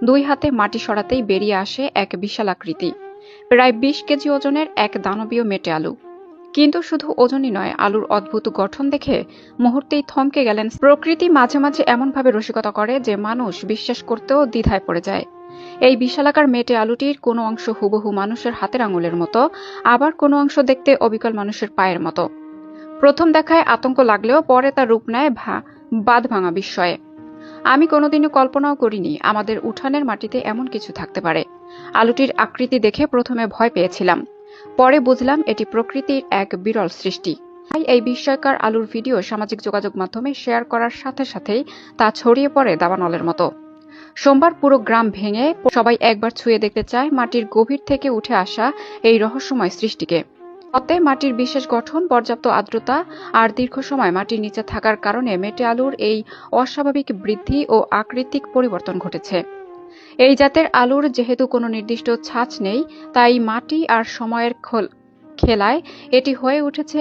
দুই হাতে মাটি সরাতেই বেরিয়ে আসে এক বিশালাকৃতি প্রায় ২০ কেজি ওজনের এক দানবীয় মেটে আলু। কিন্তু শুধু ওজনই নয়, আলুর অদ্ভুত গঠন দেখে মুহূর্তেই থমকে গেলেন। প্রকৃতি মাঝে মাঝে এমনভাবে রসিকতা করে যে মানুষ বিশ্বাস করতেও দ্বিধায় পড়ে যায়। এই বিশালাকার মেটে আলুটির কোনো অংশ হুবহু মানুষের হাতের আঙুলের মতো, আবার কোনো অংশ দেখতে অবিকল মানুষের পায়ের মতো। প্রথম দেখায় আতঙ্ক লাগলেও পরে তার রূপ নেয় বাঁধভাঙা বিস্ময়ে। আমি কোনোদিনও কল্পনাও করিনি আমাদের উঠানের মাটিতে এমন কিছু থাকতে পারে। আলুটির আকৃতি দেখে প্রথমে ভয় পেয়েছিলাম, পরে বুঝলাম এটি প্রকৃতির এক বিরল সৃষ্টি। তাই এই বিস্ময়কর আলুর ভিডিও সামাজিক যোগাযোগ মাধ্যমে শেয়ার করার সাথে সাথেই তা ছড়িয়ে পড়ে দাবানলের মতো। সোমবার পুরো গ্রাম ভেঙে সবাই একবার ছুঁয়ে দেখতে চায় মাটির গভীর থেকে উঠে আসা এই রহস্যময় সৃষ্টিকে। অতে মাটির বিশেষ গঠন, পর্যাপ্ত আর্দ্রতা আর দীর্ঘ সময় মাটির নিচে থাকার কারণে মেটে আলুর এই অস্বাভাবিক বৃদ্ধি ও আকৃতিক পরিবর্তন ঘটেছে। এই জাতের আলুর যেহেতু কোনো নির্দিষ্ট ছাঁচ নেই, তাই মাটি আর সময়ের খেলায় এটি হয়ে উঠেছে